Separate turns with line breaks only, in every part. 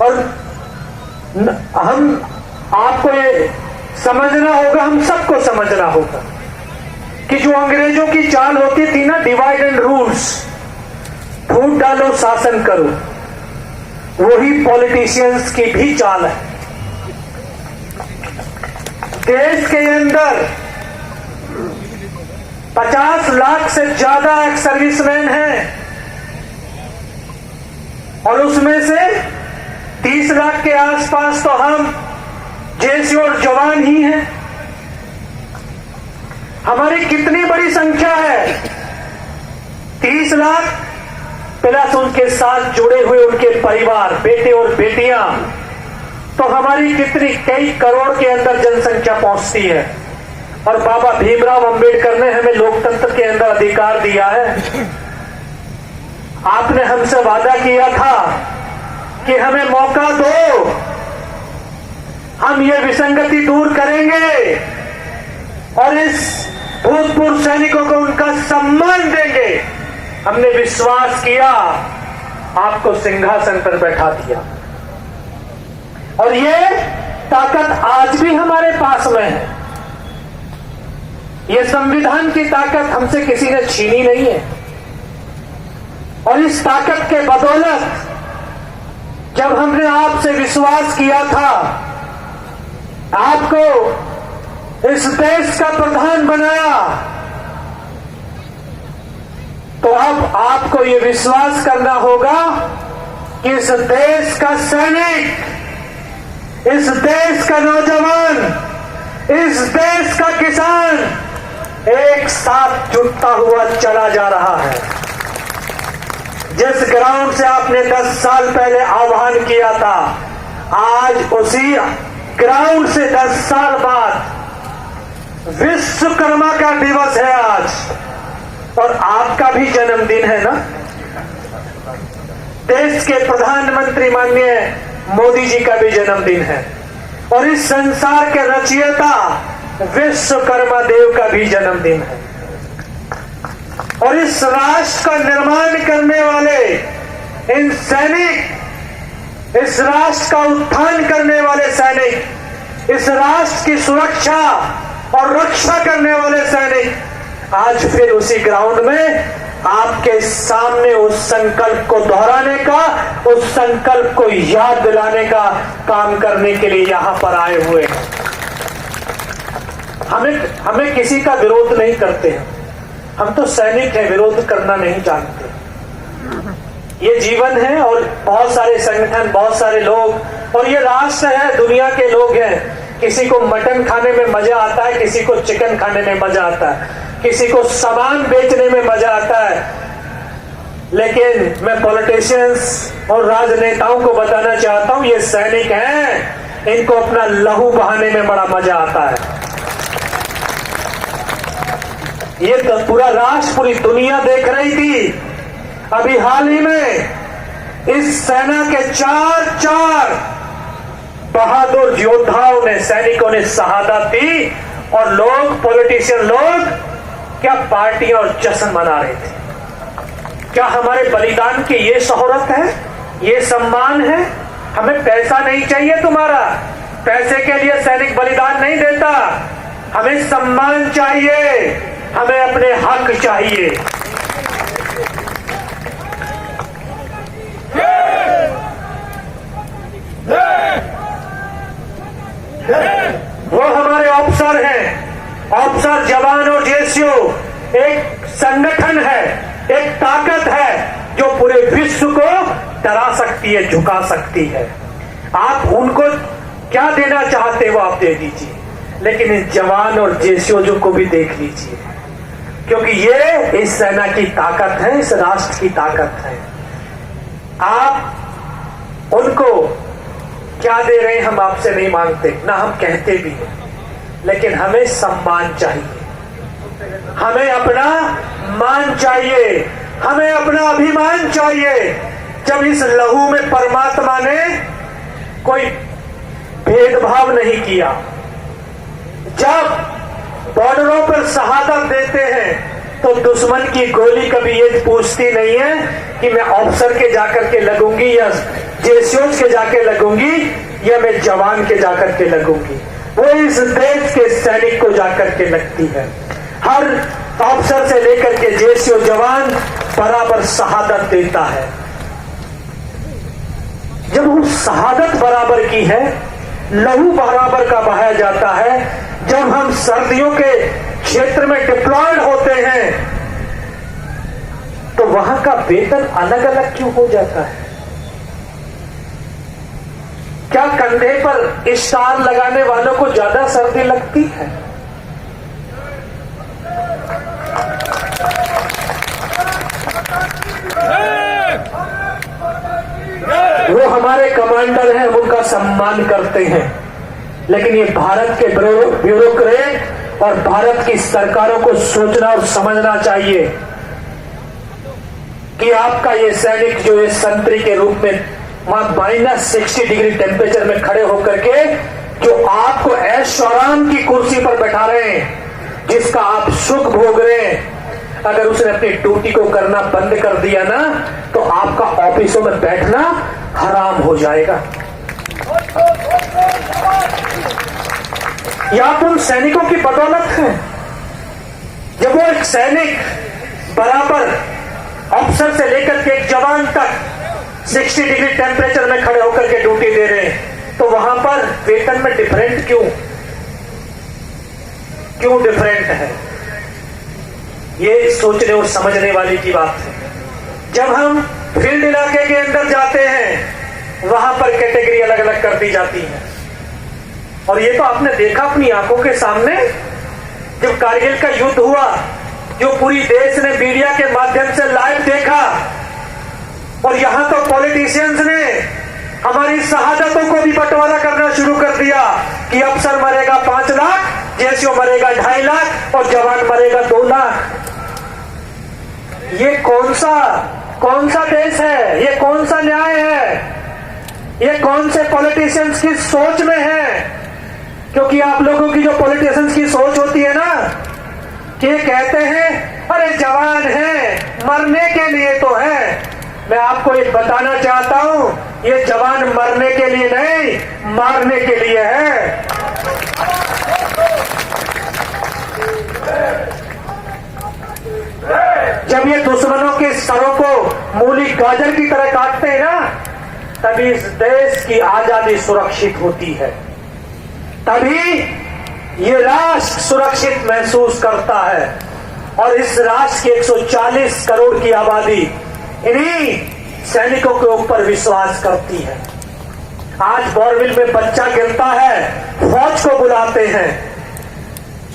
और हम आपको ये समझना होगा, हम सबको समझना होगा कि जो अंग्रेजों की चाल होती थी ना, डिवाइड एंड रूल्स, फूट डालो शासन करो, वही पॉलिटिशियंस की भी चाल है। देश के अंदर 50 लाख से ज्यादा एक सर्विसमैन हैं और उसमें से 30 लाख के आसपास तो हम जैसे और जवान ही हैं। हमारी कितनी बड़ी संख्या है, 30 लाख प्लस उनके साथ जुड़े हुए उनके परिवार, बेटे और बेटियां, तो हमारी कितनी कई करोड़ के अंदर जनसंख्या पहुंचती है। और बाबा भीमराव अंबेडकर ने हमें लोकतंत्र के अंदर अधिकार दिया है। आपने हमसे वादा किया था कि हमें मौका दो, हम ये विसंगति दूर करेंगे और इस भूतपूर्व सैनिकों को उनका सम्मान देंगे। हमने विश्वास किया, आपको सिंहासन पर बैठा दिया और ये ताकत आज भी हमारे पास में है। ये संविधान की ताकत हमसे किसी ने छीनी नहीं है और इस ताकत के बदौलत जब हमने आपसे विश्वास किया था, आपको इस देश का प्रधान बनाया, तो अब आपको ये विश्वास करना होगा कि इस देश का सैनिक, इस देश का नौजवान, इस देश का किसान एक साथ जुटता हुआ चला जा रहा है। जिस ग्राउंड से आपने 10 साल पहले आह्वान किया था, आज उसी ग्राउंड से 10 साल बाद विश्वकर्मा का दिवस है आज, और आपका भी जन्मदिन है ना। देश के प्रधानमंत्री माननीय मोदी जी का भी जन्मदिन है और इस संसार के रचयिता विश्वकर्मा देव का भी जन्मदिन है। और इस राष्ट्र का निर्माण करने वाले इन सैनिक, इस राष्ट्र का उत्थान करने वाले सैनिक, इस राष्ट्र की सुरक्षा और रक्षा करने वाले सैनिक आज फिर उसी ग्राउंड में आपके सामने उस संकल्प को दोहराने का, उस संकल्प को याद दिलाने का काम करने के लिए यहां पर आए हुए हैं। हमें किसी का विरोध नहीं करते हैं, हम तो सैनिक हैं, विरोध करना नहीं जानते। ये जीवन है और बहुत सारे संगठन, बहुत सारे लोग, और ये राष्ट्र है, दुनिया के लोग हैं। किसी को मटन खाने में मजा आता है, किसी को चिकन खाने में मजा आता है, किसी को सामान बेचने में मजा आता है। लेकिन मैं पॉलिटिशियंस और राजनेताओं को बताना चाहता हूं, ये सैनिक हैं, इनको अपना लहू बहाने में बड़ा मजा आता है। ये तो पूरा राष्ट्र, पूरी दुनिया देख रही थी। अभी हाल ही में इस सेना के चार बहादुर योद्धाओं ने, सैनिकों ने शहादत दी और लोग, पॉलिटिशियन लोग क्या पार्टियां और जश्न मना रहे थे। क्या हमारे बलिदान की ये शोहरत है, ये सम्मान है? हमें पैसा नहीं चाहिए तुम्हारा, पैसे के लिए सैनिक बलिदान नहीं देता। हमें सम्मान चाहिए, हमें अपने हक चाहिए। वो हमारे ऑफिसर हैं, ऑफिसर, जवान और जेसीओ एक संगठन है, एक ताकत है जो पूरे विश्व को डरा सकती है, झुका सकती है। आप उनको क्या देना चाहते हो आप दे दीजिए, लेकिन इस जवान और जेसीओ को भी देख लीजिए, क्योंकि ये इस सेना की ताकत है, इस राष्ट्र की ताकत है। आप उनको क्या दे रहे हैं हम आपसे नहीं मांगते, ना हम कहते भी हैं, लेकिन हमें सम्मान चाहिए, हमें अपना मान चाहिए, हमें अपना अभिमान चाहिए। जब इस लहू में परमात्मा ने कोई भेदभाव नहीं किया, जब बॉर्डरों पर शहादत देते हैं तो दुश्मन की गोली कभी ये पूछती नहीं है कि मैं ऑफिसर के जाकर के लगूंगी या जेसीओज के जाके लगूंगी या मैं जवान के जाकर के लगूंगी, वो इस देश के सैनिक को जाकर के लगती है। हर ऑफिसर से लेकर के जेसीओ जवान बराबर शहादत देता है। जब वो शहादत बराबर की है, लहू बराबर का बहाया जाता है, जब हम सर्दियों के क्षेत्र में डिप्लॉयड होते हैं तो वहां का वेतन अलग अलग क्यों हो जाता है? क्या कंधे पर स्टार लगाने वालों को ज्यादा सर्दी लगती है? वो हमारे कमांडर हैं, उनका सम्मान करते हैं, लेकिन ये भारत के ब्यूरोक्रेट और भारत की सरकारों को सोचना और समझना चाहिए कि आपका ये सैनिक जो ये संतरी के रूप में वहां -60 डिग्री टेम्परेचर में खड़े होकर के जो आपको ऐश आराम की कुर्सी पर बैठा रहे हैं, जिसका आप सुख भोग रहे हैं, अगर उसने अपनी ड्यूटी को करना बंद कर दिया ना तो आपका ऑफिसों में बैठना हराम हो जाएगा। यह आप उन सैनिकों की बदौलत है। जब वो एक सैनिक बराबर ऑफिसर से लेकर के एक जवान तक 60 डिग्री टेम्परेचर में खड़े होकर के ड्यूटी दे रहे हैं, तो वहां पर वेतन में डिफरेंट क्यों डिफरेंट है? ये सोचने और समझने वाली की बात है। जब हम फील्ड इलाके के अंदर जाते हैं, वहां पर कैटेगरी अलग अलग कर दी जाती है। और ये तो आपने देखा अपनी आंखों के सामने, जब कारगिल का युद्ध हुआ, जो पूरी देश ने मीडिया के माध्यम से लाइव देखा, और यहां तो पॉलिटिशियंस ने हमारी शहादतों को भी बंटवारा करना शुरू कर दिया कि अफसर मरेगा 5 लाख, जेसीओ मरेगा 2.5 लाख और जवान मरेगा 2 लाख। ये कौन सा देश है? ये कौन सा न्याय है? ये कौन से पॉलिटिशियंस की सोच में है? क्योंकि आप लोगों की जो पॉलिटिशियंस की सोच होती है ना, कि ये कहते हैं अरे जवान है, मरने के लिए तो है। मैं आपको ये बताना चाहता हूं, ये जवान मरने के लिए नहीं, मारने के लिए है। जब ये दुश्मनों के सरों को मूली गाजर की तरह काटते हैं ना, तभी इस देश की आजादी सुरक्षित होती है, तभी ये राष्ट्र सुरक्षित महसूस करता है। और इस राष्ट्र की 140 करोड़ की आबादी इन्हीं सैनिकों के ऊपर विश्वास करती है। आज बोरविल में बच्चा गिरता है, फौज को बुलाते हैं,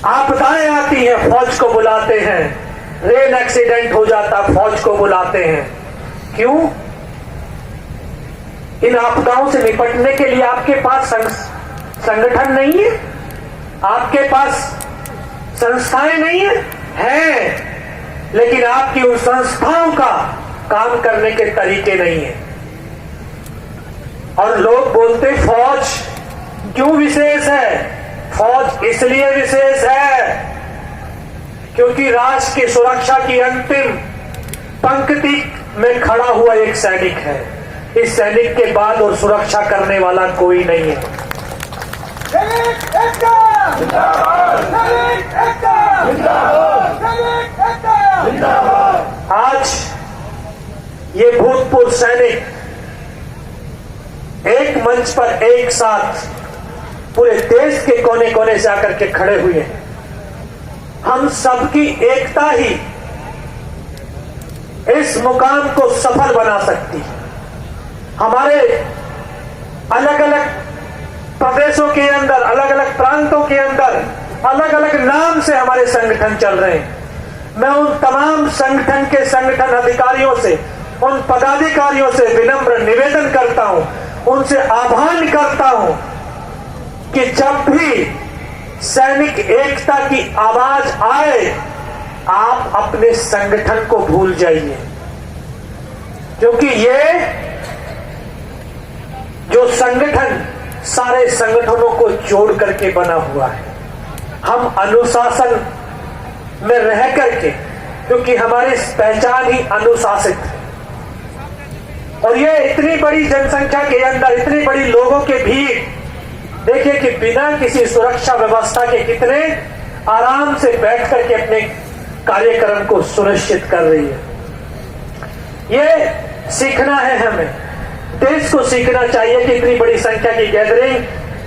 आपदाएं आती हैं, फौज को बुलाते हैं, रेल एक्सीडेंट हो जाता, फौज को बुलाते हैं। क्यों? इन आपदाओं से निपटने के लिए आपके पास संगठन नहीं है, आपके पास संस्थाएं नहीं है, लेकिन आपकी उन संस्थाओं का काम करने के तरीके नहीं है। और लोग बोलते फौज क्यों विशेष है? फौज इसलिए विशेष है क्योंकि राष्ट्र की सुरक्षा की अंतिम पंक्ति में खड़ा हुआ एक सैनिक है। इस सैनिक के बाद और सुरक्षा करने वाला कोई नहीं है। आज ये भूतपूर्व सैनिक एक मंच पर एक साथ पूरे देश के कोने कोने से आकर के खड़े हुए हैं। हम सबकी एकता ही इस मुकाम को सफल बना सकती है। हमारे अलग अलग प्रदेशों के अंदर, अलग अलग प्रांतों के अंदर अलग अलग नाम से हमारे संगठन चल रहे हैं। मैं उन तमाम संगठन के संगठन अधिकारियों से, उन पदाधिकारियों से विनम्र निवेदन करता हूं, उनसे आह्वान करता हूं कि जब भी सैनिक एकता की आवाज आए, आप अपने संगठन को भूल जाइए, क्योंकि ये जो संगठन सारे संगठनों को जोड़ करके बना हुआ है। हम अनुशासन में रह करके, क्योंकि हमारी पहचान ही अनुशासित है, और ये इतनी बड़ी जनसंख्या के अंदर इतनी बड़ी लोगों के भीड़, देखिए कि बिना किसी सुरक्षा व्यवस्था के कितने आराम से बैठ करके अपने कार्यक्रम को सुनिश्चित कर रही है। ये सीखना है, हमें देश को सीखना चाहिए कि इतनी बड़ी संख्या की गैदरिंग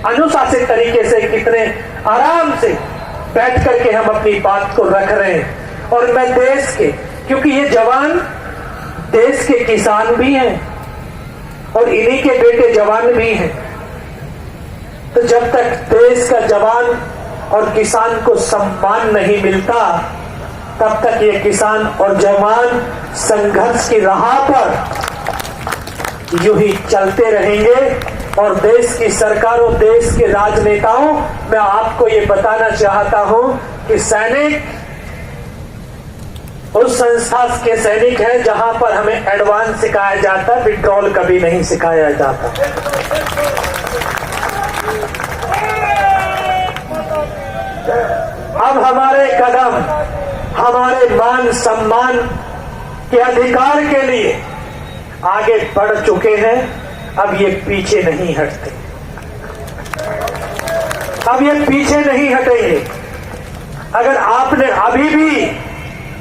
अनुशासित तरीके से कितने आराम से बैठ करके हम अपनी बात को रख रहे हैं। और मैं देश के, क्योंकि ये जवान देश के किसान भी हैं और इन्हीं के बेटे जवान भी हैं, तो जब तक देश का जवान और किसान को सम्मान नहीं मिलता तब तक ये किसान और जवान संघर्ष की राह पर यूं ही चलते रहेंगे। और देश की सरकार और देश के राजनेताओं, मैं आपको ये बताना चाहता हूं कि सैनिक उस संस्था के सैनिक हैं जहां पर हमें एडवांस सिखाया जाता है, विड्रॉल कभी नहीं सिखाया जाता। अब हमारे कदम हमारे मान सम्मान के अधिकार के लिए आगे बढ़ चुके हैं। अब ये पीछे नहीं हटते, अब ये पीछे नहीं हटेंगे। अगर आपने अभी भी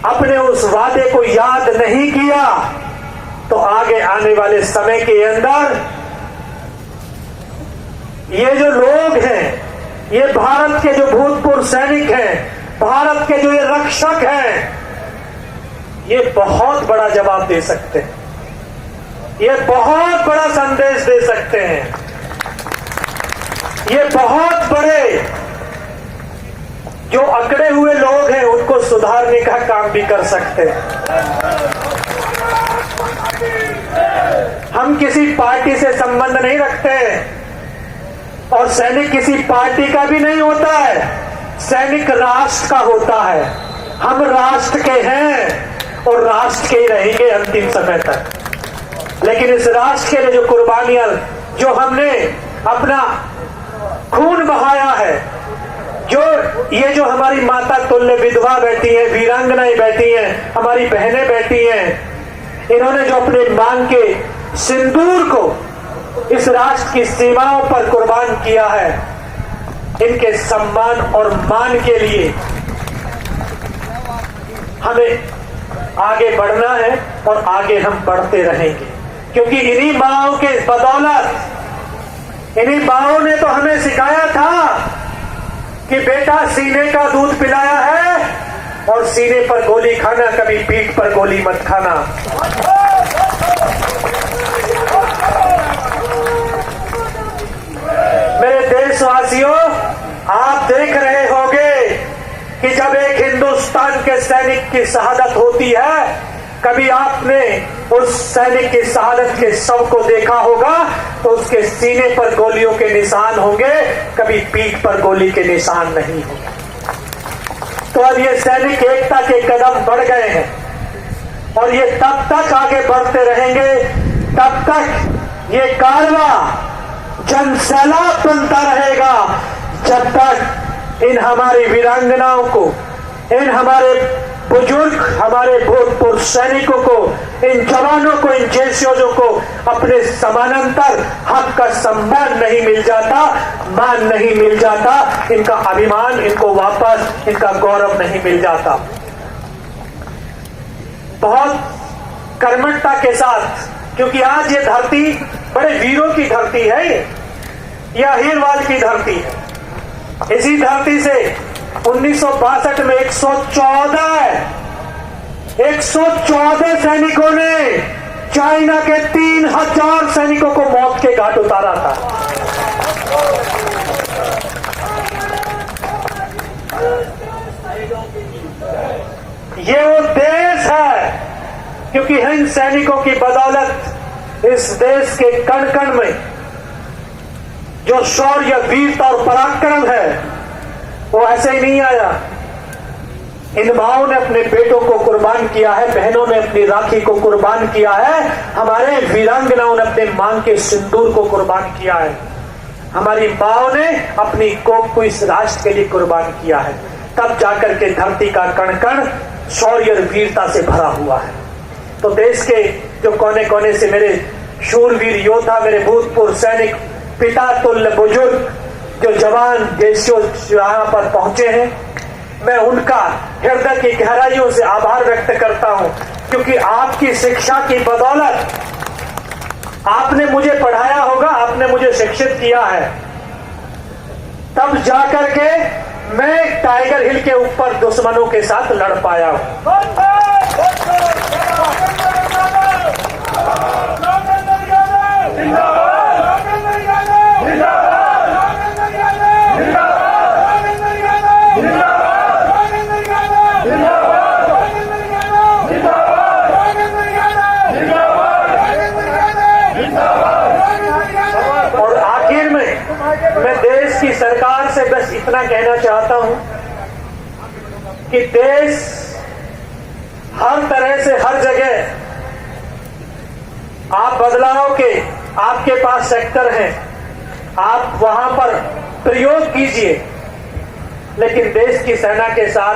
अपने उस वादे को याद नहीं किया तो आगे आने वाले समय के अंदर ये जो लोग हैं, ये भारत के जो भूतपूर्व सैनिक हैं, भारत के जो ये रक्षक हैं, ये बहुत बड़ा जवाब दे सकते हैं, ये बहुत बड़ा संदेश दे सकते हैं, ये बहुत बड़े जो अकड़े हुए लोग हैं उनको सुधारने का काम भी कर सकते हैं। हम किसी पार्टी से संबंध नहीं रखते हैं और सैनिक किसी पार्टी का भी नहीं होता है, सैनिक राष्ट्र का होता है। हम राष्ट्र के हैं और राष्ट्र के ही रहेंगे अंतिम समय तक। लेकिन इस राष्ट्र के लिए जो कुर्बानियां, जो हमने अपना खून बहाया है, ये जो हमारी माता तुल्य विधवा बैठी है, वीरांगनाएं बैठी हैं, हमारी बहनें बैठी हैं, इन्होंने जो अपने मांग के सिंदूर को इस राष्ट्र की सीमाओं पर कुर्बान किया है, इनके सम्मान और मान के लिए हमें आगे बढ़ना है और आगे हम बढ़ते रहेंगे। क्योंकि इन्हीं माओं के बदौलत, इन्हीं माओं ने तो हमें सिखाया था कि बेटा सीने का दूध पिलाया है और सीने पर गोली खाना, कभी पीठ पर गोली मत खाना। मेरे देशवासियों, आप देख रहे होंगे कि जब एक हिंदुस्तान के सैनिक की शहादत होती है, कभी आपने उस सैनिक की शहादत के शव को देखा होगा तो उसके सीने पर गोलियों के निशान होंगे, कभी पीठ पर गोली के निशान नहीं होंगे। तो अब ये सैनिक एकता के कदम बढ़ गए हैं और ये तब तक आगे बढ़ते रहेंगे, तब तक ये कारवां जनसैलाब बनता रहेगा, जब तक इन हमारी वीरांगनाओं को, इन हमारे बुजुर्ग, हमारे भूतपूर्व सैनिकों को, इन जवानों को, इन जेसीओ को अपने समानांतर हक का सम्मान नहीं मिल जाता, मान नहीं मिल जाता, इनका अभिमान, इनको वापस इनका गौरव नहीं मिल जाता। बहुत कर्मठता के साथ, क्योंकि आज ये धरती बड़े वीरों की धरती है, ये अहीरवाद की धरती है। इसी धरती से 1962 में 114 सैनिकों ने चाइना के 3000 सैनिकों को मौत के घाट उतारा था। ये वो देश है, क्योंकि इन सैनिकों की बदौलत इस देश के कण कण में जो शौर्य, वीरता और पराक्रम है वो ऐसे ही नहीं आया। इन माओं ने अपने बेटों को कुर्बान किया है, बहनों ने अपनी राखी को कुर्बान किया है, हमारे वीरांगनाओं ने अपने मांग के सिंदूर को कुर्बान किया है, हमारी माओं ने अपनी कोख को इस राष्ट्र के लिए कुर्बान किया है। तब जाकर के धरती का कण कण शौर्य और वीरता से भरा हुआ है। तो देश के जो कोने कोने से मेरे शूरवीर योद्धा, मेरे भूतपूर्व सैनिक, पिता तुल्य बुजुर्ग जो जवान देशों यहाँ पर पहुंचे हैं, मैं उनका हृदय की गहराइयों से आभार व्यक्त करता हूं, क्योंकि आपकी शिक्षा की बदौलत, आपने मुझे पढ़ाया होगा, आपने मुझे शिक्षित किया है, तब जाकर के मैं टाइगर हिल के ऊपर दुश्मनों के साथ लड़ पाया हूं। और आखिर में मैं देश की सरकार से बस इतना कहना चाहता हूं कि देश हर तरह से, हर जगह आप बदलाव के, आपके पास सेक्टर हैं, आप वहां पर प्रयोग कीजिए, लेकिन देश की सेना के साथ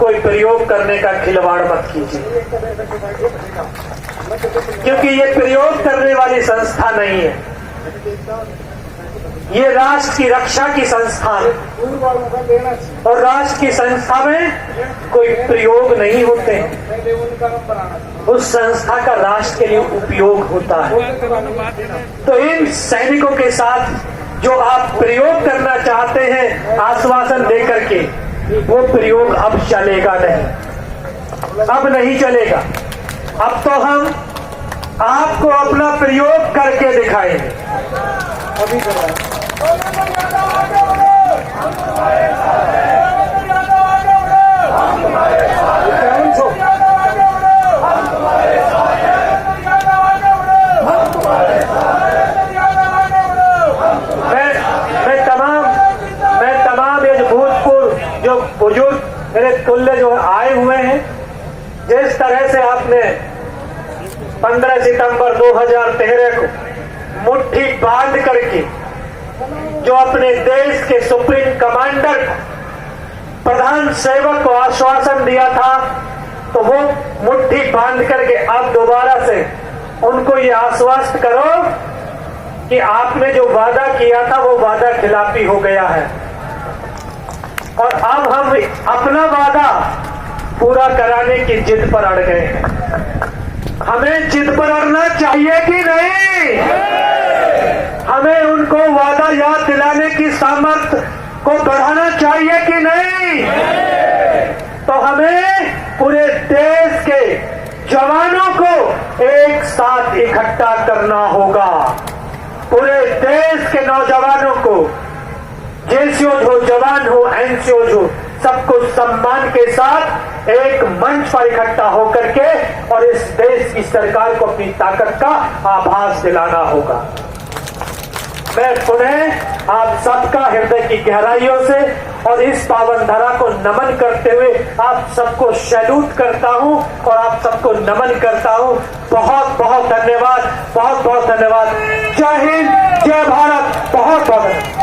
कोई प्रयोग करने का खिलवाड़ मत कीजिए, क्योंकि ये प्रयोग करने वाली संस्था नहीं है, ये राष्ट्र की रक्षा की संस्थान है, और राष्ट्र की संस्था में कोई प्रयोग नहीं होते हैं, उस संस्था का राष्ट्र के लिए उपयोग होता है। तो इन सैनिकों के साथ जो आप प्रयोग करना चाहते हैं आश्वासन देकर के, वो प्रयोग अब चलेगा नहीं, अब नहीं चलेगा। अब तो हम आपको अपना प्रयोग करके दिखाएंगे। अभी मैं तमाम ये भूतपूर्व जो बुजुर्ग मेरे तुल्य जो आए हुए हैं, जिस तरह से आपने 15 सितंबर 2013 को मुट्ठी बांध करके जो अपने देश के सुप्रीम कमांडर प्रधान सेवक को आश्वासन दिया था, तो वो मुट्ठी बांध करके अब दोबारा से उनको ये आश्वस्त करो कि आपने जो वादा किया था वो वादा खिलाफी हो गया है, और अब हम अपना वादा पूरा कराने की जिद पर अड़ गए हैं। हमें जिद पर अड़ना चाहिए कि नहीं? हमें उनको वादा याद दिलाने की सामर्थ्य को बढ़ाना चाहिए कि नहीं? तो हमें पूरे देश के जवानों को एक साथ इकट्ठा करना होगा, पूरे देश के नौजवानों को, जेसीओ हो, जवान हो, एनसीओ हो, सबको सम्मान के साथ एक मंच पर इकट्ठा होकर के और इस देश की सरकार को अपनी ताकत का आभास दिलाना होगा। मैं पुनः आप सबका हृदय की गहराइयों से और इस पावन धरा को नमन करते हुए आप सबको सैल्यूट करता हूं और आप सबको नमन करता हूं। बहुत बहुत धन्यवाद, बहुत बहुत धन्यवाद। जय हिंद, जय भारत, बहुत बहुत।